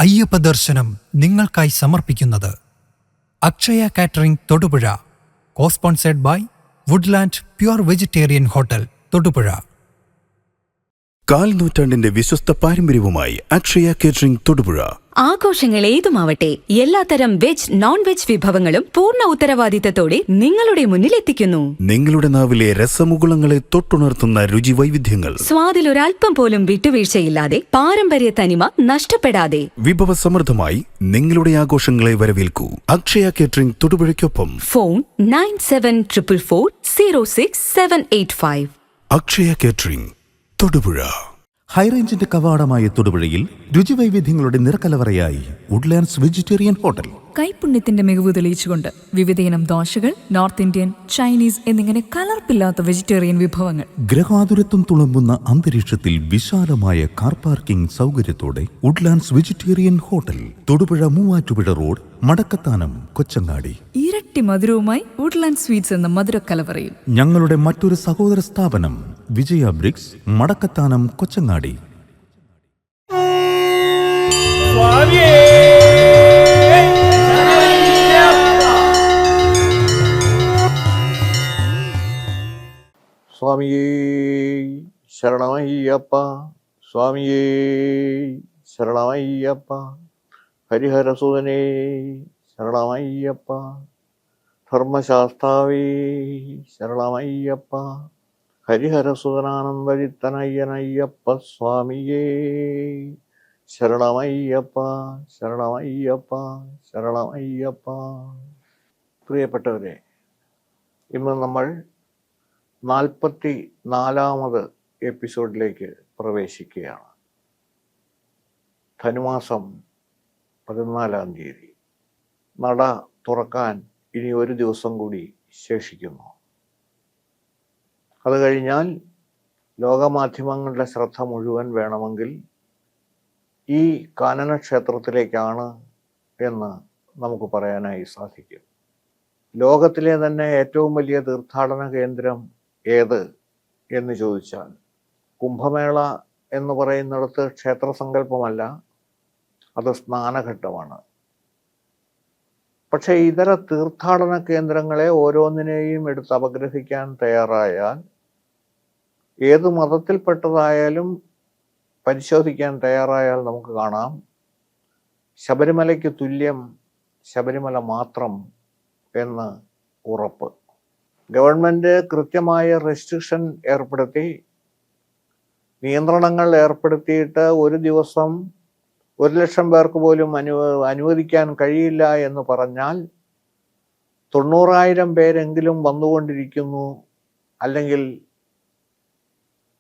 അയ്യപ്പ ദർശനം നിങ്ങൾക്കായി സമർപ്പിക്കുന്നത് Akshaya catering Thodupuzha, co-sponsored by Woodland pure vegetarian hotel Thodupuzha. കാൽനൂറ്റാണ്ടിന്റെ വിശ്വസ്ത പാരമ്പര്യവുമായി അക്ഷയ കേറ്ററിംഗ് തൊടുപുഴ. ആഘോഷങ്ങൾ ഏതുമാവട്ടെ, എല്ലാത്തരം വെജ് നോൺ വെജ് വിഭവങ്ങളും പൂർണ്ണ ഉത്തരവാദിത്തത്തോടെ നിങ്ങളുടെ മുന്നിലെത്തിക്കുന്നു. നിങ്ങളുടെ നാവിലെ രസമുകുളങ്ങളെ തൊട്ടുണർത്തുന്ന രുചി വൈവിധ്യങ്ങൾ, സ്വാദിൽ ഒരൽപ്പം പോലും വിട്ടുവീഴ്ചയില്ലാതെ, പാരമ്പര്യ തനിമ നഷ്ടപ്പെടാതെ വിഭവസമൃദ്ധമായി നിങ്ങളുടെ ആഘോഷങ്ങളെ വരവേൽക്കൂ. അക്ഷയ കേറ്ററിംഗ് തൊടുപുഴയ്ക്കൊപ്പം ഫോൺ 9744406785. അക്ഷയ കേറ്ററിംഗ് തൊടുപുഴ. ഹൈറേഞ്ചിന്റെ കവാടമായ തൊടുപുഴയിൽ രുചിവൈവിധ്യങ്ങളുടെ നിറക്കലവറയായി വുഡ്ലാൻഡ്സ് വെജിറ്റേറിയൻ ഹോട്ടൽ. കൈപുണ്യത്തിന്റെ മികവ് തെളിയിച്ചുകൊണ്ട് വിവിധയിനം ദോശകൾ, നോർത്ത് ഇന്ത്യൻ, ചൈനീസ് എന്നിങ്ങനെ കലർപ്പില്ലാത്ത വെജിറ്റേറിയൻ വിഭവങ്ങൾ. ഗ്രഹാതുരത്വം തുളുമ്പുന്ന അന്തരീക്ഷത്തിൽ വിശാലമായ കാർ പാർക്കിംഗ് സൗകര്യത്തോടെ Woodlands vegetarian hotel, Thodupuzha Muvattupuzha road, Madakkathanam, Kochangadi. ഇരട്ടി മധുരവുമായി വുഡ്ലാൻഡ് സ്വീറ്റ്സ് എന്ന മധുരക്കലവറയിൽ. ഞങ്ങളുടെ മറ്റൊരു സഹോദര സ്ഥാപനം വിജയ ബ്രിക്സ്, മടക്കത്താനം, കൊച്ചങ്ങാടി. സ്വാമിയേ ശരണമയ്യപ്പ, സ്വാമിയേ ശരണമയ്യപ്പ, ഹരിഹരസുതനേ ശരണമയ്യപ്പ, ധർമ്മശാസ്താവേ ശരണമയ്യപ്പ, ഹരിഹരസുതനാനന്ദചിത്തനയ്യനയ്യപ്പ സ്വാമിയേ ശരണമയ്യപ്പ, ശരണമയ്യപ്പ, ശരണമയ്യപ്പ. പ്രിയപ്പെട്ടവരെ, ഇന്ന് നമ്മൾ 44ാമത് എപ്പിസോഡിലേക്ക് പ്രവേശിക്കുകയാണ്. ധനുമാസം 14-ാം തീയതി. നട തുറക്കാൻ ഇനി ഒരു ദിവസം കൂടി ശേഷിക്കുന്നു. അത് കഴിഞ്ഞാൽ ലോകമാധ്യമങ്ങളുടെ ശ്രദ്ധ മുഴുവൻ വേണമെങ്കിൽ ഈ കാനന ക്ഷേത്രത്തിലേക്കാണ് എന്ന് നമുക്ക് പറയാനായി സാധിക്കും. ലോകത്തിലെ തന്നെ ഏറ്റവും വലിയ തീർത്ഥാടന കേന്ദ്രം ഏത് എന്ന് ചോദിച്ചാൽ കുംഭമേള എന്ന് പറയുന്നിടത്ത് ക്ഷേത്രസങ്കല്പമല്ല, അത് സ്നാനഘട്ടമാണ്. പക്ഷേ ഇതര തീർത്ഥാടന കേന്ദ്രങ്ങളെ ഓരോന്നിനെയും എടുത്ത് അപഗ്രഹിക്കാൻ തയ്യാറായാൽ, ഏത് മതത്തിൽപ്പെട്ടതായാലും പരിശോധിക്കാൻ തയ്യാറായാൽ നമുക്ക് കാണാം, ശബരിമലയ്ക്ക് തുല്യം ശബരിമല മാത്രം എന്ന് ഉറപ്പ്. ഗവൺമെൻറ് കൃത്യമായ റെസ്ട്രിക്ഷൻ ഏർപ്പെടുത്തി, നിയന്ത്രണങ്ങൾ ഏർപ്പെടുത്തിയിട്ട് ഒരു ദിവസം 1,00,000 പേർക്ക് പോലും അനുവദിക്കാൻ കഴിയില്ല എന്ന് പറഞ്ഞാൽ 90,000 പേരെങ്കിലും വന്നുകൊണ്ടിരിക്കുന്നു. അല്ലെങ്കിൽ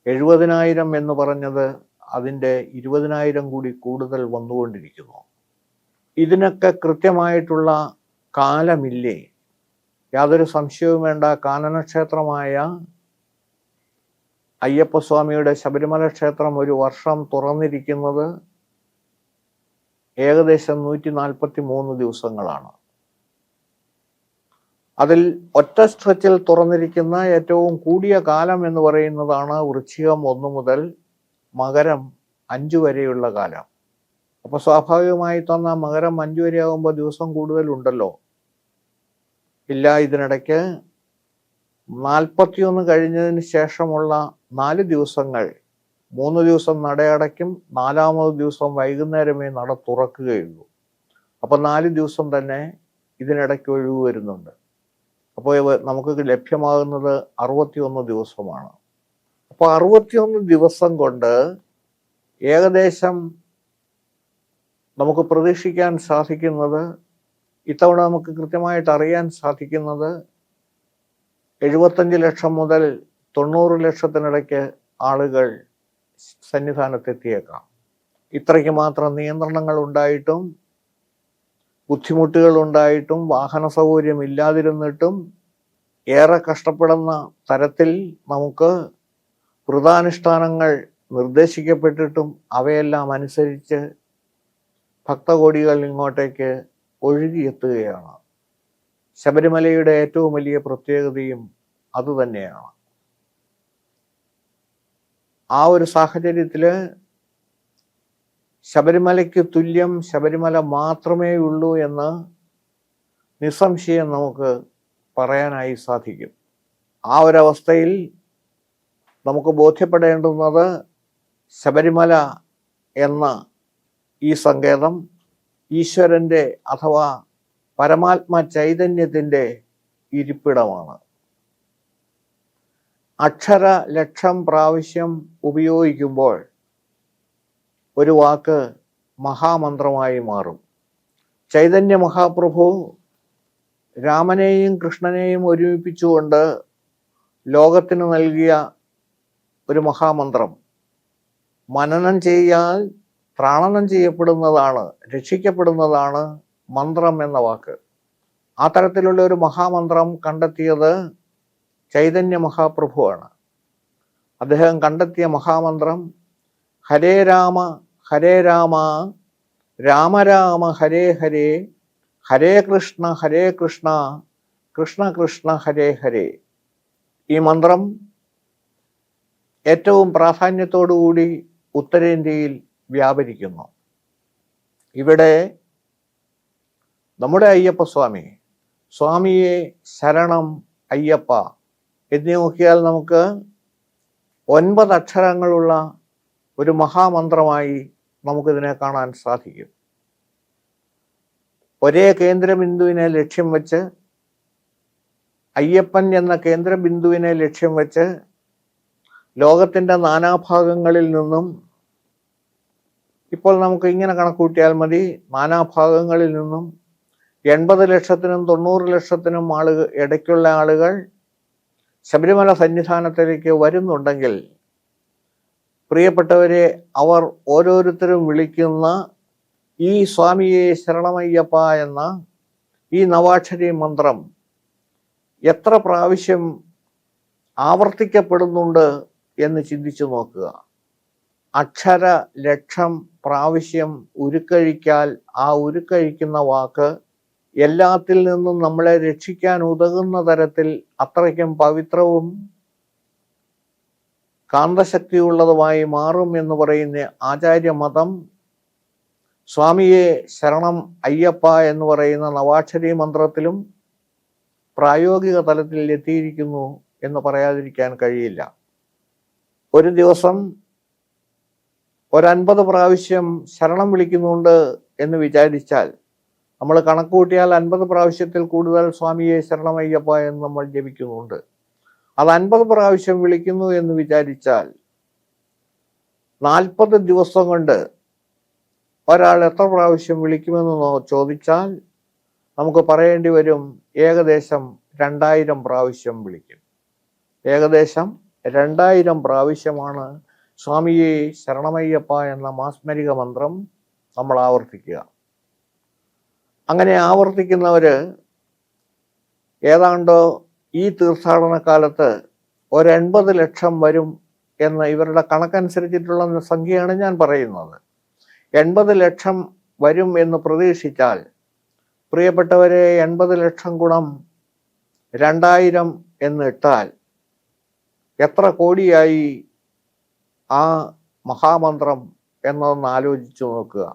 70,000 എന്ന് പറഞ്ഞത് അതിൻ്റെ 20,000 കൂടി കൂടുതൽ വന്നുകൊണ്ടിരിക്കുന്നു. ഇതിനൊക്കെ കൃത്യമായിട്ടുള്ള കാലമില്ലേ? യാതൊരു സംശയവും വേണ്ട. കാനനക്ഷേത്രമായ അയ്യപ്പസ്വാമിയുടെ ശബരിമല ക്ഷേത്രം ഒരു വർഷം തുറന്നിരിക്കുന്നത് ഏകദേശം 143 ദിവസങ്ങളാണ്. അതിൽ ഒറ്റ സ്ട്രെച്ചിൽ തുറന്നിരിക്കുന്ന ഏറ്റവും കൂടിയ കാലം എന്ന് പറയുന്നതാണ് വൃശ്ചികം 1 മുതൽ മകരം 5 വരെയുള്ള കാലം. അപ്പോൾ സ്വാഭാവികമായി തന്നെ മകരം 5 വരെ ആകുമ്പോൾ ദിവസം കൂടുതലുണ്ടല്ലോ. ഇല്ല, ഇതിനിടയ്ക്ക് 41 കഴിഞ്ഞതിന് ശേഷമുള്ള 4 ദിവസങ്ങൾ, 3 ദിവസം നടയടയ്ക്കും, 4ാമത് ദിവസം വൈകുന്നേരമേ നട തുറക്കുകയുള്ളൂ. അപ്പോൾ 4 ദിവസം തന്നെ ഇതിനിടയ്ക്ക് ഒഴിവ് വരുന്നുണ്ട്. അപ്പോൾ നമുക്ക് ലഭ്യമാകുന്നത് 61 ദിവസമാണ്. അപ്പോൾ 61 ദിവസം കൊണ്ട് ഏകദേശം നമുക്ക് പ്രതീക്ഷിക്കാൻ സാധിക്കുന്നത്, ഇത്തവണ നമുക്ക് കൃത്യമായിട്ട് അറിയാൻ സാധിക്കുന്നത് 75 ലക്ഷം മുതൽ 90 ലക്ഷത്തിനിടയ്ക്ക് ആളുകൾ സന്നിധാനത്തെത്തിയേക്കാം. ഇത്രയ്ക്ക് മാത്രം നിയന്ത്രണങ്ങൾ ഉണ്ടായിട്ടും, ബുദ്ധിമുട്ടുകൾ ഉണ്ടായിട്ടും, വാഹന സൗകര്യം ഇല്ലാതിരുന്നിട്ടും, ഏറെ കഷ്ടപ്പെടുന്ന തരത്തിൽ നമുക്ക് വ്രതാനുഷ്ഠാനങ്ങൾ നിർദ്ദേശിക്കപ്പെട്ടിട്ടും അവയെല്ലാം അനുസരിച്ച് ഭക്തകോടികൾ ഇങ്ങോട്ടേക്ക് ഒഴുകിയെത്തുകയാണ്. ശബരിമലയുടെ ഏറ്റവും വലിയ പ്രത്യേകതയും അതുതന്നെയാണ്. ആ ഒരു സാഹചര്യത്തിൽ ശബരിമലയ്ക്ക് തുല്യം ശബരിമല മാത്രമേ ഉള്ളൂ എന്ന് നിസ്സംശയം നമുക്ക് പറയാനായി സാധിക്കും. ആ ഒരവസ്ഥയിൽ നമുക്ക് ബോധ്യപ്പെടേണ്ടുന്നത് ശബരിമല എന്ന ഈ സങ്കേതം ഈശ്വരൻ്റെ അഥവാ പരമാത്മ ചൈതന്യത്തിൻ്റെ ഇരിപ്പിടമാണ്. അക്ഷര ലക്ഷം പ്രാവശ്യം ഉപയോഗിക്കുമ്പോൾ ഒരു വാക്ക് മഹാമന്ത്രമായി മാറും. ചൈതന്യ മഹാപ്രഭു രാമനെയും കൃഷ്ണനെയും ഒരുമിപ്പിച്ചുകൊണ്ട് ലോകത്തിന് നൽകിയ ഒരു മഹാമന്ത്രം മനനം ചെയ്യാൽ ത്രാണനം ചെയ്യപ്പെടുന്നതാണ്, രക്ഷിക്കപ്പെടുന്നതാണ് മന്ത്രം എന്ന വാക്ക്. ആ തരത്തിലുള്ള ഒരു മഹാമന്ത്രം കണ്ടെത്തിയത് ചൈതന്യ മഹാപ്രഭുവാണ്. അദ്ദേഹം കണ്ടെത്തിയ മഹാമന്ത്രം ഹരേ രാമ രാമ രാമ ഹരേ ഹരേ, ഹരേ കൃഷ്ണ കൃഷ്ണ കൃഷ്ണ ഹരേ ഹരേ. ഈ മന്ത്രം ഏറ്റവും പ്രാധാന്യത്തോടുകൂടി ഉത്തരേന്ത്യയിൽ വ്യാപരിക്കുന്നു. ഇവിടെ നമ്മുടെ അയ്യപ്പ സ്വാമിയെ ശരണം അയ്യപ്പ എന്ന് നോക്കിയാൽ നമുക്ക് 9 അക്ഷരങ്ങളുള്ള ഒരു മഹാമന്ത്രമായി നമുക്കിതിനെ കാണാൻ സാധിക്കും. ഒരേ കേന്ദ്രബിന്ദുവിനെ ലക്ഷ്യം വെച്ച്, അയ്യപ്പൻ എന്ന കേന്ദ്രബിന്ദുവിനെ ലക്ഷ്യം വെച്ച് ലോകത്തിൻ്റെ നാനാഭാഗങ്ങളിൽ നിന്നും, ഇപ്പോൾ നമുക്ക് ഇങ്ങനെ കണക്കൂട്ടിയാൽ മതി, നാനാഭാഗങ്ങളിൽ നിന്നും 80 ലക്ഷത്തിനും 90 ലക്ഷത്തിനും ഇടയ്ക്കുള്ള ആളുകൾ ശബരിമല സന്നിധാനത്തിലേക്ക് വരുന്നുണ്ടെങ്കിൽ, പ്രിയപ്പെട്ടവരെ, അവർ ഓരോരുത്തരും വിളിക്കുന്ന ഈ സ്വാമിയെ ശരണമയ്യപ്പ എന്ന ഈ നവാക്ഷരി മന്ത്രം എത്ര പ്രാവശ്യം ആവർത്തിക്കപ്പെടുന്നുണ്ട് എന്ന് ചിന്തിച്ചു നോക്കുക. അക്ഷര ലക്ഷം പ്രാവശ്യം ഉരുക്കഴിക്കാൽ ആ ഉരുക്കഴിക്കുന്ന വാക്ക് എല്ലാത്തിൽ നിന്നും നമ്മളെ രക്ഷിക്കാൻ ഉതകുന്ന തരത്തിൽ അത്രയ്ക്കും പവിത്രവും കാന്തശക്തിയുള്ളതുമായി മാറും എന്ന് പറയുന്ന ആചാര്യമതം സ്വാമിയെ ശരണം അയ്യപ്പ എന്ന് പറയുന്ന നവാക്ഷരി മന്ത്രത്തിലും പ്രായോഗിക തലത്തിൽ എത്തിയിരിക്കുന്നു എന്ന് പറയാതിരിക്കാൻ കഴിയില്ല. ഒരു ദിവസം 50 പ്രാവശ്യം ശരണം വിളിക്കുന്നുണ്ട് എന്ന് വിചാരിച്ചാൽ, നമ്മൾ കണക്കുകൂട്ടിയാൽ 50 പ്രാവശ്യത്തിൽ കൂടുതൽ സ്വാമിയെ ശരണമയ്യപ്പ എന്ന് നമ്മൾ ജപിക്കുന്നുണ്ട്. അത് 50 പ്രാവശ്യം വിളിക്കുന്നു എന്ന് വിചാരിച്ചാൽ 40 ദിവസം കൊണ്ട് ഒരാൾ എത്ര പ്രാവശ്യം വിളിക്കുമെന്ന് ചോദിച്ചാൽ നമുക്ക് പറയേണ്ടി വരും ഏകദേശം 2000 പ്രാവശ്യം വിളിക്കും. ഏകദേശം 2000 പ്രാവശ്യമാണ് സ്വാമിയെ ശരണമയ്യപ്പ എന്ന മാസ്മരിക മന്ത്രം നമ്മൾ ആവർത്തിക്കുക. അങ്ങനെ ആവർത്തിക്കുന്നവര് ഏതാണ്ടോ ഈ തീർത്ഥാടന കാലത്ത് 80 ലക്ഷം വരും എന്ന ഇവരുടെ കണക്കനുസരിച്ചിട്ടുള്ള സംഖ്യയാണ് ഞാൻ പറയുന്നത്. 80 ലക്ഷം വരും എന്ന് പ്രതീക്ഷിച്ചാൽ, പ്രിയപ്പെട്ടവരെ, 80 ലക്ഷം ഗുണം 2000 എന്ന് ഇട്ടാൽ എത്ര കോടിയായി ആ മഹാമന്ത്രം എന്നൊന്ന് ആലോചിച്ചു നോക്കുക.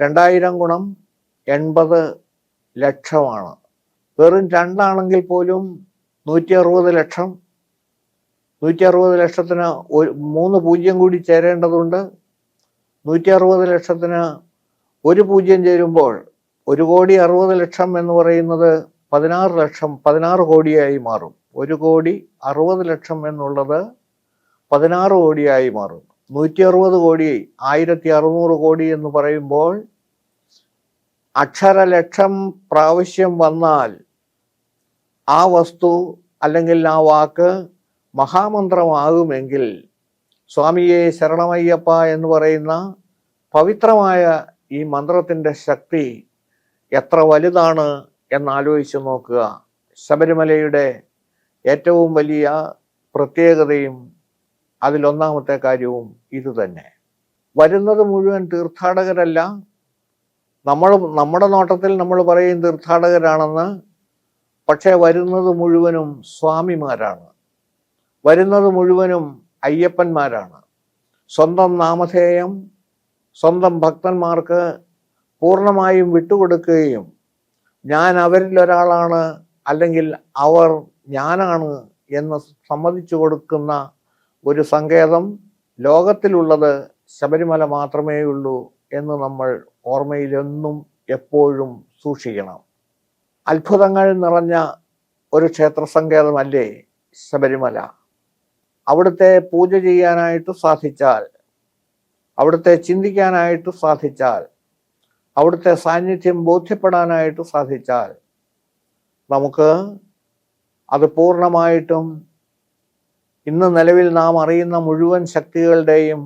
2000 ഗുണം 80 ലക്ഷമാണ്. വെറും 2 ആണെങ്കിൽ പോലും 160 ലക്ഷം. 160 ലക്ഷത്തിന് 3 പൂജ്യം കൂടി ചേരേണ്ടതുണ്ട്. 160 ലക്ഷത്തിന് 1 പൂജ്യം ചേരുമ്പോൾ 1,60,00,000 എന്ന് പറയുന്നത് 16 കോടിയായി മാറും. 1,60,00,000 എന്നുള്ളത് 16 കോടിയായി മാറും. 160 കോടി 1600 കോടി എന്ന് പറയുമ്പോൾ അക്ഷരലക്ഷം പ്രാവശ്യം വന്നാൽ ആ വസ്തു അല്ലെങ്കിൽ ആ വാക്ക് മഹാമന്ത്രമാകുമെങ്കിൽ സ്വാമിയെ ശരണമയ്യപ്പ എന്ന് പറയുന്ന പവിത്രമായ ഈ മന്ത്രത്തിൻ്റെ ശക്തി എത്ര വലുതാണ് എന്നാലോചിച്ച് നോക്കുക. ശബരിമലയുടെ ഏറ്റവും വലിയ പ്രത്യേകതയും അതിലൊന്നാമത്തെ കാര്യവും ഇതുതന്നെ. വരുന്നത് മുഴുവൻ തീർത്ഥാടകരല്ല. നമ്മുടെ നോട്ടത്തിൽ നമ്മൾ പറയും തീർത്ഥാടകരാണെന്ന്. പക്ഷേ വരുന്നത് മുഴുവനും സ്വാമിമാരാണ്. വരുന്നത് മുഴുവനും അയ്യപ്പന്മാരാണ്. സ്വന്തം നാമധേയം സ്വന്തം ഭക്തന്മാർക്ക് പൂർണ്ണമായും വിട്ടുകൊടുക്കുകയും ഞാൻ അവരിൽ ഒരാളാണ്, അല്ലെങ്കിൽ അവർ ഞാനാണ് എന്ന് സമ്മതിച്ചു കൊടുക്കുന്ന ഒരു സങ്കേതം ലോകത്തിലുള്ളത് ശബരിമല മാത്രമേ ഉള്ളൂ എന്ന് നമ്മൾ ഓർമ്മയിലെന്നും എപ്പോഴും സൂക്ഷിക്കണം. അത്ഭുതങ്ങൾ നിറഞ്ഞ ഒരു ക്ഷേത്ര സങ്കേതമല്ലേ ശബരിമല. അവിടുത്തെ പൂജ ചെയ്യാനായിട്ട് സാധിച്ചാൽ, അവിടുത്തെ ചിന്തിക്കാനായിട്ട് സാധിച്ചാൽ, അവിടുത്തെ സാന്നിധ്യം ബോധ്യപ്പെടാനായിട്ട് സാധിച്ചാൽ നമുക്ക് അത് പൂർണ്ണമായിട്ടും ഇന്ന് നിലവിൽ നാം അറിയുന്ന മുഴുവൻ ശക്തികളുടെയും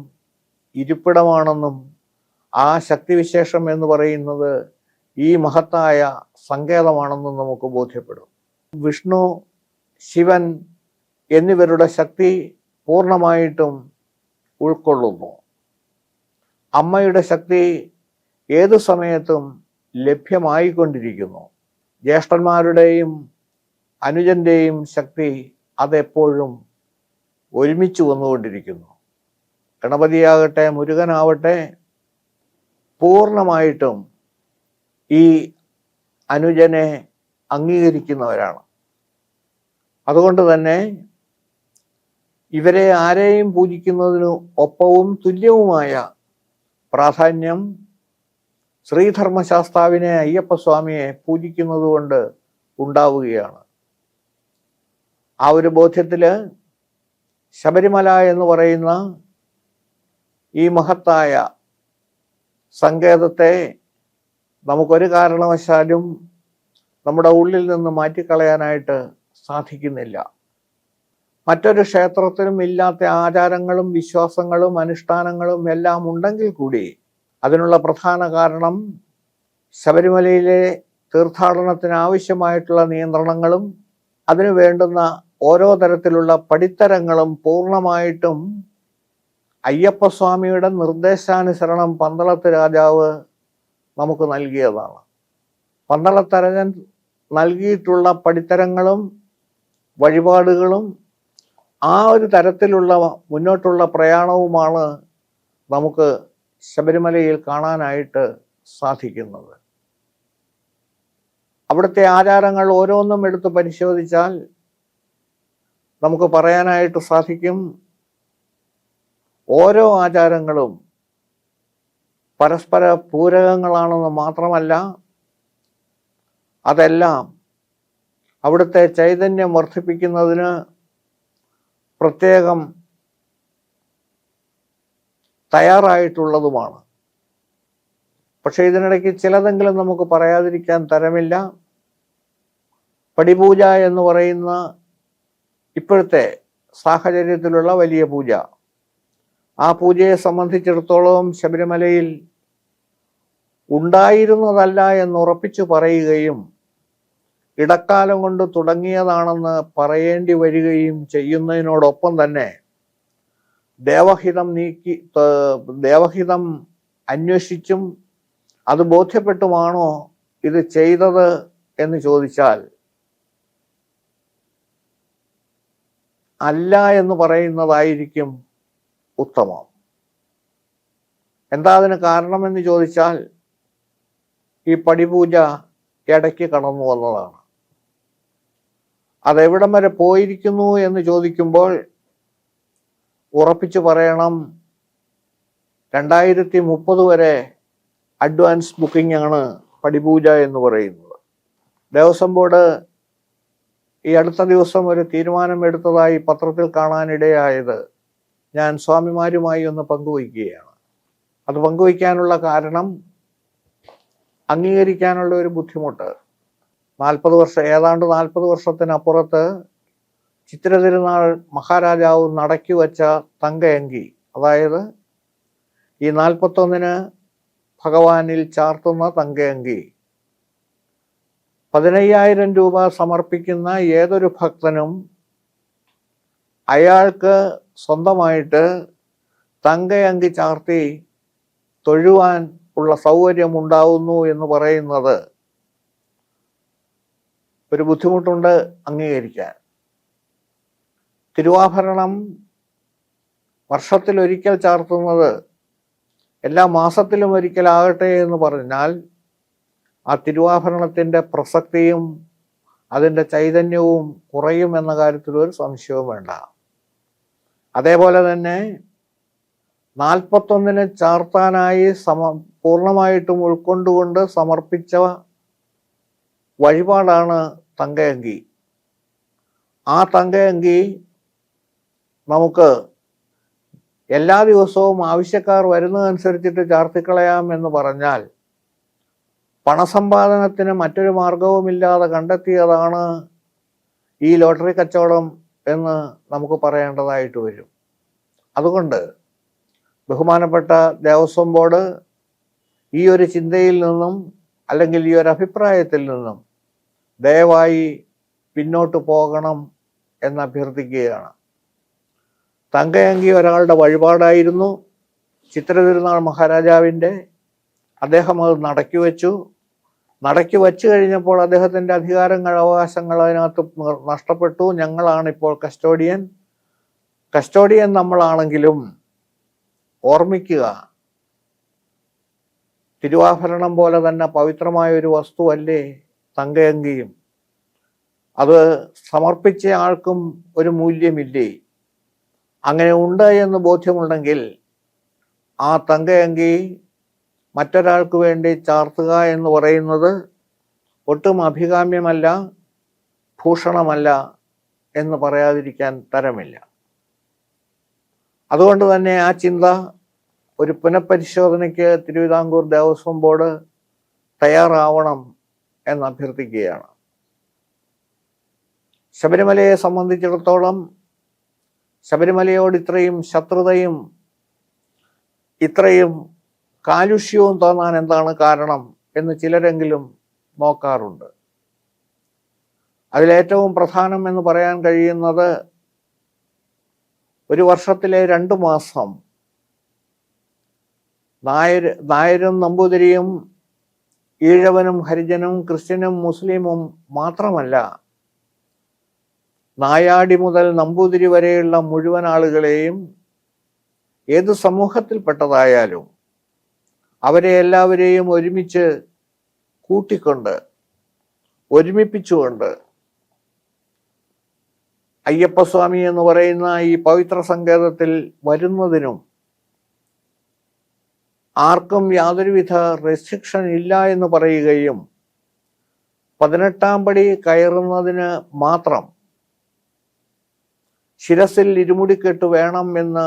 ഇരിപ്പിടമാണെന്നും ആ ശക്തിവിശേഷം എന്ന് പറയുന്നത് ഈ മഹത്തായ സങ്കേതമാണെന്നും നമുക്ക് ബോധ്യപ്പെടും. വിഷ്ണു, ശിവൻ എന്നിവരുടെ ശക്തി പൂർണ്ണമായിട്ടും ഉൾക്കൊള്ളുന്നു. അമ്മയുടെ ശക്തി ഏതു സമയത്തും ലഭ്യമായിക്കൊണ്ടിരിക്കുന്നു. ജ്യേഷ്ഠന്മാരുടെയും അനുജന്റെയും ശക്തി അതെപ്പോഴും ഒരുമിച്ച് വന്നുകൊണ്ടിരിക്കുന്നു. ഗണപതിയാകട്ടെ മുരുകനാവട്ടെ പൂർണ്ണമായിട്ടും ഈ അനുജനെ അംഗീകരിക്കുന്നവരാണ്. അതുകൊണ്ട് തന്നെ ഇവരെ ആരെയും പൂജിക്കുന്നതിന് ഒപ്പവും തുല്യവുമായ പ്രാധാന്യം ശ്രീധർമ്മശാസ്താവിനെ, അയ്യപ്പസ്വാമിയെ പൂജിക്കുന്നത് കൊണ്ട് ഉണ്ടാവുകയാണ്. ആ ഒരു ബോധ്യത്തില് ശബരിമല എന്ന് പറയുന്ന ഈ മഹത്തായ സങ്കേതത്തെ നമുക്കൊരു കാരണവശാലും നമ്മുടെ ഉള്ളിൽ നിന്ന് മാറ്റിക്കളയാനായിട്ട് സാധിക്കുന്നില്ല. മറ്റൊരു ക്ഷേത്രത്തിലും ഇല്ലാത്ത ആചാരങ്ങളും വിശ്വാസങ്ങളും അനുഷ്ഠാനങ്ങളും എല്ലാം ഉണ്ടെങ്കിൽ കൂടി അതിനുള്ള പ്രധാന കാരണം ശബരിമലയിലെ തീർത്ഥാടനത്തിന് ആവശ്യമായിട്ടുള്ള നിയന്ത്രണങ്ങളും അതിനു വേണ്ടുന്ന ഓരോ തരത്തിലുള്ള പടിത്തരങ്ങളും പൂർണ്ണമായിട്ടും അയ്യപ്പസ്വാമിയുടെ നിർദ്ദേശാനുസരണം പന്തളത്ത് രാജാവ് നമുക്ക് നൽകിയതാണ്. പന്തളത്തരകൻ നൽകിയിട്ടുള്ള പടിത്തരങ്ങളും വഴിപാടുകളും ആ ഒരു തരത്തിലുള്ള മുന്നോട്ടുള്ള പ്രയാണവുമാണ് നമുക്ക് ശബരിമലയിൽ കാണാനായിട്ട് സാധിക്കുന്നത്. അവിടുത്തെ ആചാരങ്ങൾ ഓരോന്നും എടുത്ത് പരിശോധിച്ചാൽ നമുക്ക് പറയാനായിട്ട് സാധിക്കും, ഓരോ ആചാരങ്ങളും പരസ്പര പൂരകങ്ങളാണെന്ന് മാത്രമല്ല, അതെല്ലാം അവിടുത്തെ ചൈതന്യം വർദ്ധിപ്പിക്കുന്നതിന് പ്രത്യേകം തയ്യാറായിട്ടുള്ളതുമാണ്. പക്ഷെ ഇതിനിടയ്ക്ക് ചിലതെങ്കിലും നമുക്ക് പറയാതിരിക്കാൻ തരമില്ല. പടിപൂജ എന്ന് പറയുന്ന ഇപ്പോഴത്തെ സാഹചര്യത്തിലുള്ള വലിയ പൂജ, ആ പൂജയെ സംബന്ധിച്ചിടത്തോളം ശബരിമലയിൽ ഉണ്ടായിരുന്നതല്ല എന്ന് ഉറപ്പിച്ചു പറയുകയും ഇടക്കാലം കൊണ്ട് തുടങ്ങിയതാണെന്ന് പറയേണ്ടി വരികയും ചെയ്യുന്നതിനോടൊപ്പം തന്നെ ദേവഹിതം അന്വേഷിച്ചും അത് ബോധ്യപ്പെട്ടുമാണോ ഇത് ചെയ്തത് എന്ന് ചോദിച്ചാൽ അല്ല എന്ന് പറയുന്നതായിരിക്കും ഉത്തമം. എന്താ അതിന് കാരണമെന്ന് ചോദിച്ചാൽ ഈ പടിപൂജ ഇടയ്ക്ക് കടന്നു വന്നതാണ്. അതെവിടം വരെ പോയിരിക്കുന്നു എന്ന് ചോദിക്കുമ്പോൾ ഉറപ്പിച്ചു പറയണം, 2030 വരെ അഡ്വാൻസ് ബുക്കിംഗ് ആണ് പടിപൂജ എന്ന് പറയുന്നത്. ദേവസ്വം ബോർഡ് ഈ അടുത്ത ദിവസം ഒരു തീരുമാനമെടുത്തതായി പത്രത്തിൽ കാണാനിടയായത് ഞാൻ സ്വാമിമാരുമായി ഒന്ന് പങ്കുവയ്ക്കുകയാണ്. അത് പങ്കുവയ്ക്കാനുള്ള കാരണം അംഗീകരിക്കാനുള്ള ഒരു ബുദ്ധിമുട്ട്. 40 വർഷം, ഏതാണ്ട് 40 വർഷത്തിനപ്പുറത്ത് ചിത്തിര തിരുനാൾ മഹാരാജാവ് നടക്കി വച്ച തങ്കയങ്കി, അതായത് ഈ 41-ന് ഭഗവാനിൽ ചാർത്തുന്ന തങ്കയങ്കി 15,000 രൂപ സമർപ്പിക്കുന്ന ഏതൊരു ഭക്തനും അയാൾക്ക് സ്വന്തമായിട്ട് തങ്കയങ്കി ചാർത്തി തൊഴുവാൻ ഉള്ള സൗകര്യം ഉണ്ടാവുന്നു എന്ന് പറയുന്നത് ഒരു ബുദ്ധിമുട്ടുണ്ട് അംഗീകരിക്കാൻ. തിരുവാഭരണം വർഷത്തിലൊരിക്കൽ ചാർത്തുന്നത് എല്ലാ മാസത്തിലും ഒരിക്കലാകട്ടെ എന്ന് പറഞ്ഞാൽ ആ തിരുവാഭരണത്തിൻ്റെ പ്രസക്തിയും അതിൻ്റെ ചൈതന്യവും കുറയും എന്ന കാര്യത്തിൽ ഒരു സംശയവും വേണ്ട. അതേപോലെ തന്നെ 41 ചാർത്താനായി പൂർണ്ണമായിട്ടും ഉൾക്കൊണ്ടുകൊണ്ട് സമർപ്പിച്ച വഴിപാടാണ് തങ്കയങ്കി. ആ തങ്കയങ്കി നമുക്ക് എല്ലാ ദിവസവും ആവശ്യക്കാർ വരുന്നതനുസരിച്ചിട്ട് ചാർത്തിക്കളയാം എന്ന് പറഞ്ഞാൽ പണസമ്പാദനത്തിന് മറ്റൊരു മാർഗവുമില്ലാതെ കണ്ടെത്തിയതാണ് ഈ ലോട്ടറി കച്ചവടം എന്ന് നമുക്ക് പറയേണ്ടതായിട്ട് വരും. അതുകൊണ്ട് ബഹുമാനപ്പെട്ട ദേവസ്വം ബോർഡ് ഈ ഒരു ചിന്തയിൽ നിന്നും അല്ലെങ്കിൽ ഈ ഒരു അഭിപ്രായത്തിൽ നിന്നും ദയവായി പിന്നോട്ട് പോകണം എന്ന് അഭ്യർത്ഥിക്കുകയാണ്. തങ്കയങ്കി ഒരാളുടെ വഴിപാടായിരുന്നു. ചിത്രതിരുനാൾ മഹാരാജാവിൻ്റെ. അദ്ദേഹം അത് നടക്കി വെച്ചു. നടക്കി വച്ചു കഴിഞ്ഞപ്പോൾ അദ്ദേഹത്തിൻ്റെ അധികാരങ്ങൾ അവകാശങ്ങൾ അതിനകത്ത് നഷ്ടപ്പെട്ടു. ഞങ്ങളാണിപ്പോൾ കസ്റ്റോഡിയൻ നമ്മളാണെങ്കിലും ഓർമ്മിക്കുക, തിരുവാഭരണം പോലെ തന്നെ പവിത്രമായ ഒരു വസ്തുവല്ലേ തങ്കയങ്കിയും. അത് സമർപ്പിച്ച ആൾക്കും ഒരു മൂല്യമില്ലേ? അങ്ങനെ ഉണ്ട് എന്ന് ബോധ്യമുണ്ടെങ്കിൽ ആ തങ്കയങ്കി മറ്റൊരാൾക്ക് വേണ്ടി ചാർത്തുക എന്ന് പറയുന്നത് ഒട്ടും അഭികാമ്യമല്ല, ഭൂഷണമല്ല എന്ന് പറയാതിരിക്കാൻ തരമില്ല. അതുകൊണ്ട് തന്നെ ആ ചിന്ത ഒരു പുനഃപരിശോധനയ്ക്ക് തിരുവിതാംകൂർ ദേവസ്വം ബോർഡ് തയ്യാറാവണം എന്ന് അഭ്യർത്ഥിക്കുകയാണ്. ശബരിമലയെ സംബന്ധിച്ചിടത്തോളം ശബരിമലയോട് ഇത്രയും ശത്രുതയും ഇത്രയും കാലുഷ്യവും തോന്നാൻ എന്താണ് കാരണം എന്ന് ചിലരെങ്കിലും നോക്കാറുണ്ട്. അതിലേറ്റവും പ്രധാനം എന്ന് പറയാൻ കഴിയുന്നത് ഒരു വർഷത്തിലെ 2 മാസം നായരും നമ്പൂതിരിയും ഈഴവനും ഹരിജനും ക്രിസ്ത്യനും മുസ്ലിമും മാത്രമല്ല, നായാടി മുതൽ നമ്പൂതിരി വരെയുള്ള മുഴുവൻ ആളുകളെയും ഏത് സമൂഹത്തിൽപ്പെട്ടതായാലും അവരെ എല്ലാവരെയും ഒരുമിച്ച് കൂട്ടിക്കൊണ്ട് ഒരുമിപ്പിച്ചുകൊണ്ട് അയ്യപ്പസ്വാമി എന്ന് പറയുന്ന ഈ പവിത്ര സങ്കേതത്തിൽ വരുന്നതിനും ആർക്കും യാതൊരുവിധ റെസ്ട്രിക്ഷൻ ഇല്ല എന്ന് പറയുകയും 18ാം പടി കയറുന്നതിന് മാത്രം ശിരസിൽ ഇരുമുടിക്കെട്ട് വേണം എന്ന്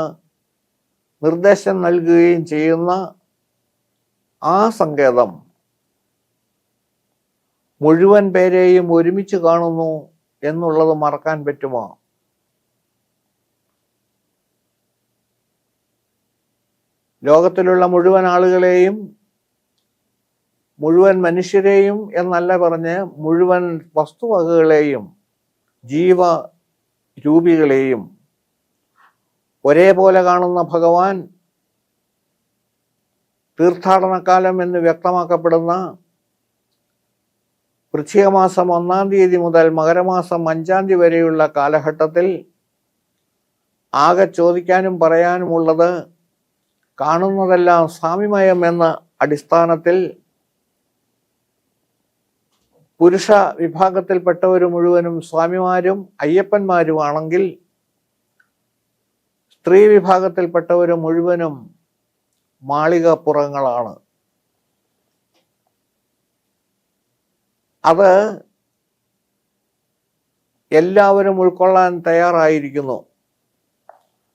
നിർദ്ദേശം നൽകുകയും ചെയ്യുന്ന ആ സങ്കേതം മുഴുവൻ പേരെയും ഒരുമിച്ച് കാണുന്നു എന്നുള്ളത് മറക്കാൻ പറ്റുമോ? ലോകത്തിലുള്ള മുഴുവൻ ആളുകളെയും, മുഴുവൻ മനുഷ്യരെയും എന്നല്ല പറഞ്ഞ് മുഴുവൻ വസ്തുവകകളെയും ജീവരൂപികളെയും ഒരേപോലെ കാണുന്ന ഭഗവാൻ തീർത്ഥാടനകാലം എന്ന് വ്യക്തമാക്കപ്പെടുന്ന വൃശ്ചികമാസം 1-ാം തീയതി മുതൽ മകരമാസം 5-ാം തീയതി വരെയുള്ള കാലഘട്ടത്തിൽ ആകെ ചോദിക്കാനും പറയാനുമുള്ളത് കാണുന്നതെല്ലാം സ്വാമിമയം എന്ന അടിസ്ഥാനത്തിൽ പുരുഷ വിഭാഗത്തിൽപ്പെട്ടവർ മുഴുവനും സ്വാമിമാരും അയ്യപ്പന്മാരുമാണെങ്കിൽ സ്ത്രീ വിഭാഗത്തിൽപ്പെട്ടവർ മുഴുവനും മാളികപ്പുറങ്ങളാണ്. അത് എല്ലാവരും ഉൾക്കൊള്ളാൻ തയ്യാറായിരിക്കുന്നു.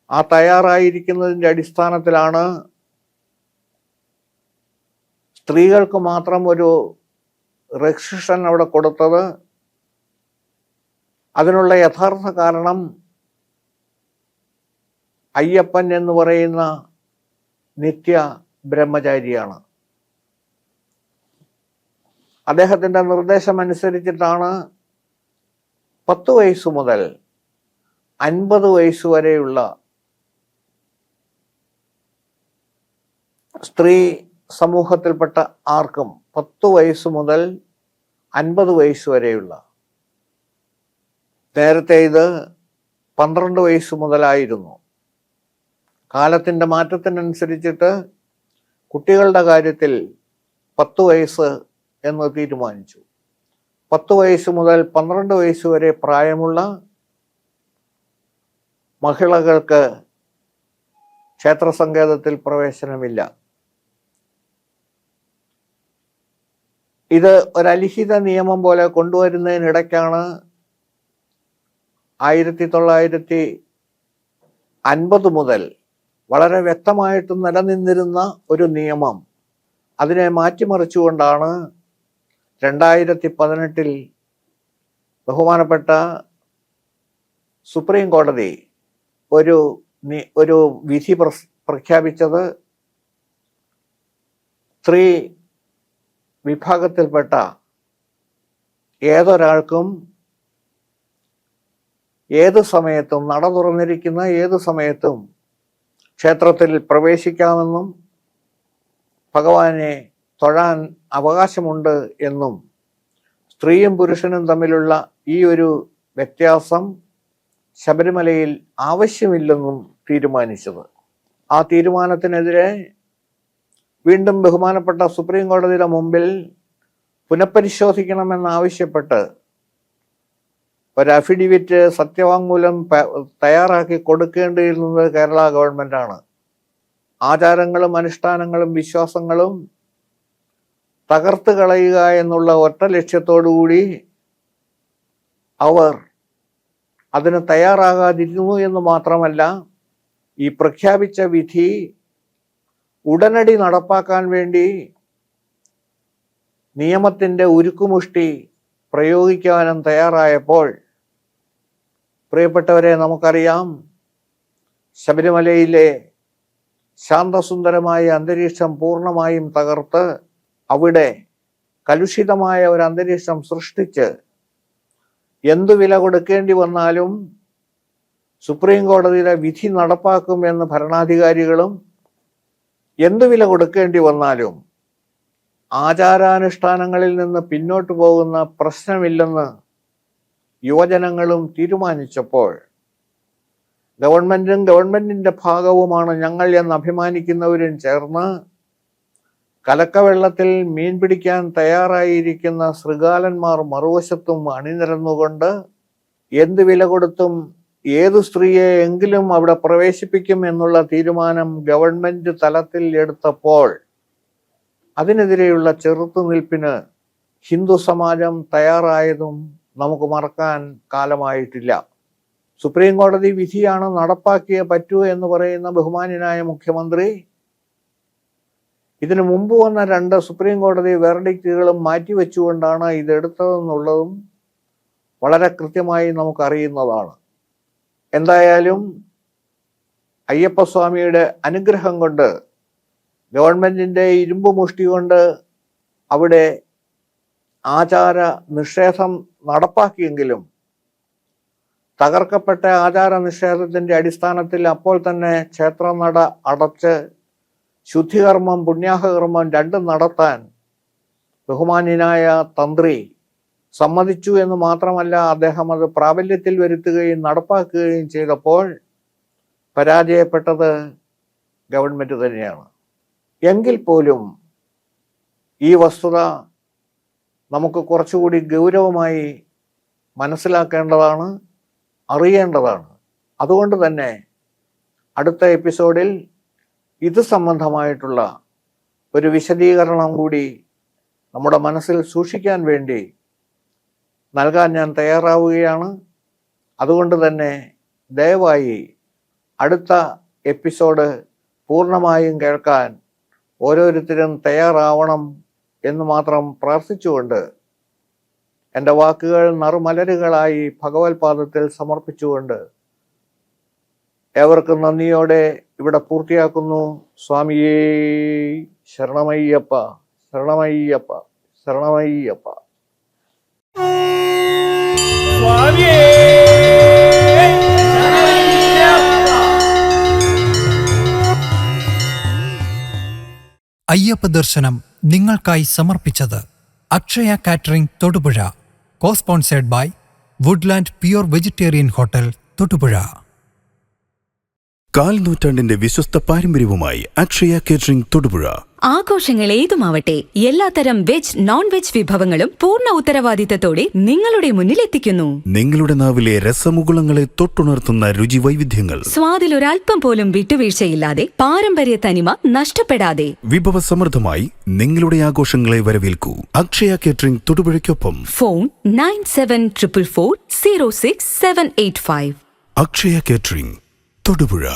ആ തയ്യാറായിരിക്കുന്നതിൻ്റെ അടിസ്ഥാനത്തിലാണ് സ്ത്രീകൾക്ക് മാത്രം ഒരു റെസ്ട്രിക്ഷൻ അവിടെ കൊടുത്തത്. അതിനുള്ള യഥാർത്ഥ കാരണം അയ്യപ്പൻ എന്ന് പറയുന്ന നിത്യ ബ്രഹ്മചാരിയാണ്. അദ്ദേഹത്തിൻ്റെ നിർദ്ദേശമനുസരിച്ചിട്ടാണ് 10 വയസ്സ് മുതൽ 50 വയസ്സ് വരെയുള്ള സ്ത്രീ സമൂഹത്തിൽപ്പെട്ട ആർക്കും 10 വയസ്സ് മുതൽ 50 വയസ്സ് വരെയുള്ള, നേരത്തെ ഇത് 12 വയസ്സ് മുതലായിരുന്നു. കാലത്തിൻ്റെ മാറ്റത്തിനനുസരിച്ചിട്ട് കുട്ടികളുടെ കാര്യത്തിൽ 10 വയസ്സ് എന്ന് തീരുമാനിച്ചു. 10 വയസ്സ് മുതൽ 12 വയസ്സ് വരെ പ്രായമുള്ള മഹിളകൾക്ക് ക്ഷേത്രസങ്കേതത്തിൽ പ്രവേശനമില്ല. ഇത് ഒരലിഖിത നിയമം പോലെ കൊണ്ടുവരുന്നതിനിടയ്ക്കാണ് 1950 മുതൽ വളരെ വ്യക്തമായിട്ട് നിലനിന്നിരുന്ന ഒരു നിയമം അതിനെ മാറ്റിമറിച്ചുകൊണ്ടാണ് 2018 ബഹുമാനപ്പെട്ട സുപ്രീം കോടതി ഒരു വിധി പ്രഖ്യാപിച്ചത്. സ്ത്രീ വിഭാഗത്തിൽപ്പെട്ട ഏതൊരാൾക്കും ഏത് സമയത്തും, നട തുറന്നിരിക്കുന്ന ഏത് സമയത്തും ക്ഷേത്രത്തിൽ പ്രവേശിക്കാമെന്നും ഭഗവാനെ തൊഴാൻ അവകാശമുണ്ട് എന്നും സ്ത്രീയും പുരുഷനും തമ്മിലുള്ള ഈ ഒരു വ്യത്യാസം ശബരിമലയിൽ ആവശ്യമില്ലെന്നും തീരുമാനിച്ചത്. ആ തീരുമാനത്തിനെതിരെ വീണ്ടും ബഹുമാനപ്പെട്ട സുപ്രീം കോടതിയുടെ മുമ്പിൽ പുനഃപരിശോധിക്കണമെന്നാവശ്യപ്പെട്ട് ഒരു അഫിഡവിറ്റ്, സത്യവാങ്മൂലം തയ്യാറാക്കി കൊടുക്കേണ്ടിയിരുന്നത് കേരള ഗവൺമെന്റാണ്. ആചാരങ്ങളും അനുഷ്ഠാനങ്ങളും വിശ്വാസങ്ങളും തകർത്ത് കളയുക എന്നുള്ള ഒറ്റ ലക്ഷ്യത്തോടുകൂടി അവർ അതിന് തയ്യാറാകാതിരുന്നു എന്ന് മാത്രമല്ല, ഈ പ്രഖ്യാപിച്ച വിധി ഉടനടി നടപ്പാക്കാൻ വേണ്ടി നിയമത്തിൻ്റെ ഉരുക്കുമുഷ്ടി പ്രയോഗിക്കാനും തയ്യാറായപ്പോൾ, പ്രിയപ്പെട്ടവരെ, നമുക്കറിയാം ശബരിമലയിലെ ശാന്തസുന്ദരമായ അന്തരീക്ഷം പൂർണ്ണമായും തകർത്ത് അവിടെ കലുഷിതമായ ഒരു അന്തരീക്ഷം സൃഷ്ടിച്ച് എന്തു വില കൊടുക്കേണ്ടി വന്നാലും സുപ്രീം കോടതിയുടെ വിധി നടപ്പാക്കുമെന്ന് ഭരണാധികാരികളും എന്തു വില കൊടുക്കേണ്ടി വന്നാലും ആചാരാനുഷ്ഠാനങ്ങളിൽ നിന്ന് പിന്നോട്ട് പോകുന്ന പ്രശ്നമില്ലെന്ന് യുവജനങ്ങളും തീരുമാനിച്ചപ്പോൾ ഗവൺമെന്റും ഗവൺമെന്റിന്റെ ഭാഗവുമാണ് ഞങ്ങൾ എന്ന് അഭിമാനിക്കുന്നവരും ചേർന്ന് കലക്കവെള്ളത്തിൽ മീൻ പിടിക്കാൻ തയ്യാറായിരിക്കുന്ന ശൃഗാലന്മാർ മറുവശത്തും അണിനിരന്നുകൊണ്ട് എന്ത് വില കൊടുത്തും ഏതു സ്ത്രീയെ എങ്കിലും അവിടെ പ്രവേശിപ്പിക്കും എന്നുള്ള തീരുമാനം ഗവൺമെന്റ് തലത്തിൽ എടുത്തപ്പോൾ അതിനെതിരെയുള്ള ചെറുത്തുനിൽപ്പിന് ഹിന്ദു സമാജം തയ്യാറായതും നമുക്ക് മറക്കാൻ കാലമായിട്ടില്ല. സുപ്രീം കോടതി വിധിയാണ് നടപ്പാക്കിയേ പറ്റൂ എന്ന് പറയുന്ന ബഹുമാന്യനായ മുഖ്യമന്ത്രി ഇതിനു മുമ്പ് വന്ന 2 സുപ്രീം കോടതി വെർഡിക്റ്റുകളും മാറ്റിവെച്ചുകൊണ്ടാണ് ഇതെടുത്തതെന്നുള്ളതും വളരെ കൃത്യമായി നമുക്കറിയുന്നതാണ്. എന്തായാലും അയ്യപ്പസ്വാമിയുടെ അനുഗ്രഹം കൊണ്ട്, ഗവൺമെന്റിന്റെ ഇരുമ്പ് മുഷ്ടി കൊണ്ട് അവിടെ ആചാര നിഷേധം നടപ്പാക്കിയെങ്കിലും തകർക്കപ്പെട്ട ആചാര നിഷേധത്തിന്റെ അടിസ്ഥാനത്തിൽ അപ്പോൾ തന്നെ ക്ഷേത്രനട അടച്ച് ശുദ്ധികർമ്മം, പുണ്യാഹകർമ്മം രണ്ടും നടത്താൻ ബഹുമാന്യനായ തന്ത്രി സമ്മതിച്ചു എന്ന് മാത്രമല്ല, അദ്ദേഹം അത് പ്രാബല്യത്തിൽ വരുത്തുകയും നടപ്പാക്കുകയും ചെയ്തപ്പോൾ പരാജയപ്പെട്ടത് ഗവൺമെന്റ് തന്നെയാണ്. എങ്കിൽ പോലും ഈ വസ്തുത നമുക്ക് കുറച്ചുകൂടി ഗൗരവമായി മനസ്സിലാക്കേണ്ടതാണ്, അറിയേണ്ടതാണ്. അതുകൊണ്ട് തന്നെ അടുത്ത എപ്പിസോഡിൽ ഇത് സംബന്ധമായിട്ടുള്ള ഒരു വിശദീകരണം കൂടി നമ്മുടെ മനസ്സിൽ സൂക്ഷിക്കാൻ വേണ്ടി നൽകാൻ ഞാൻ തയ്യാറാവുകയാണ്. അതുകൊണ്ട് തന്നെ ദയവായി അടുത്ത എപ്പിസോഡ് പൂർണ്ണമായും കേൾക്കാൻ ഓരോരുത്തരും തയ്യാറാവണം എന്ന് മാത്രം പ്രാർത്ഥിച്ചുകൊണ്ട് എൻ്റെ വാക്കുകൾ നറുമലരുകളായി ഭഗവത്പാദത്തിൽ സമർപ്പിച്ചുകൊണ്ട് ഏവർക്കും നന്ദിയോടെ ഇവിടെ പൂർത്തിയാക്കുന്നു. സ്വാമിയേ ശരണമയ്യപ്പ, ശരണമയ്യപ്പ, ശരണമയ്യപ്പ. അയ്യപ്പ ദർശനം നിങ്ങൾക്കായി സമർപ്പിച്ചത് Akshaya catering Thodupuzha, co-sponsored by Woodland pure vegetarian hotel Thodupuzha. നൂറ്റാണ്ടിന്റെ വിശ്വസ്ത പാരമ്പര്യവുമായി അക്ഷയ കേറ്ററിംഗ് തൊടുപുഴ. ആഘോഷങ്ങൾ ഏതുമാവട്ടെ എല്ലാത്തരം വെജ് നോൺ വെജ് വിഭവങ്ങളും പൂർണ്ണ ഉത്തരവാദിത്തത്തോടെ നിങ്ങളുടെ മുന്നിലെത്തിക്കുന്നു. നിങ്ങളുടെ നാവിലെ രസമുകുളങ്ങളെ തൊട്ടുണർത്തുന്ന രുചി വൈവിധ്യങ്ങൾ. സ്വാദിൽ ഒരൽപ്പം പോലും വിട്ടുവീഴ്ചയില്ലാതെ പാരമ്പര്യ തനിമ നഷ്ടപ്പെടാതെ വിഭവസമൃദ്ധമായി നിങ്ങളുടെ ആഘോഷങ്ങളെ വരവേൽക്കൂ. അക്ഷയ കേറ്ററിംഗ് തൊടുപുഴയ്ക്കൊപ്പം. ഫോൺ 9744406785. അക്ഷയ കേറ്ററിംഗ് തൊടുപുഴ.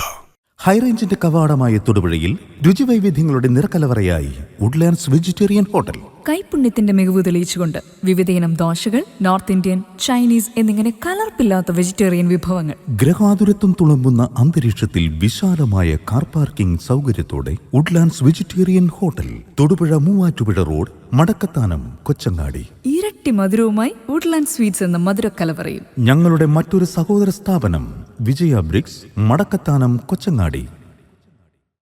ഹൈറേഞ്ചിന്റെ കവാടമായ തൊടുപുഴയിൽ രുചിവൈവിധ്യങ്ങളുടെ നിറക്കലവറയായി വുഡ്ലാൻഡ്സ് വെജിറ്റേറിയൻ ഹോട്ടൽ. കൈപുണ്യത്തിന്റെ മികവ് തെളിയിച്ചുകൊണ്ട് വിവിധയിനം ദോശകൾ, നോർത്ത് ഇന്ത്യൻ, ചൈനീസ് എന്നിങ്ങനെ കലർപ്പില്ലാത്ത വെജിറ്റേറിയൻ വിഭവങ്ങൾ. ഗ്രഹാതുരത്വം തുളുമ്പുന്ന അന്തരീക്ഷത്തിൽ വിശാലമായ കാർ പാർക്കിംഗ് സൗകര്യത്തോടെ Woodlands vegetarian hotel, Thodupuzha Muvattupuzha road, Madakkathanam, Kochangadi. ഇരട്ടി മധുരവുമായി വുഡ്ലാൻഡ് സ്വീറ്റ്സ് എന്ന മധുരക്കലവറയും. ഞങ്ങളുടെ മറ്റൊരു സഹോദര സ്ഥാപനം വിജയ ബ്രിക്സ്, മടക്കത്താനം, കൊച്ചങ്ങാടി.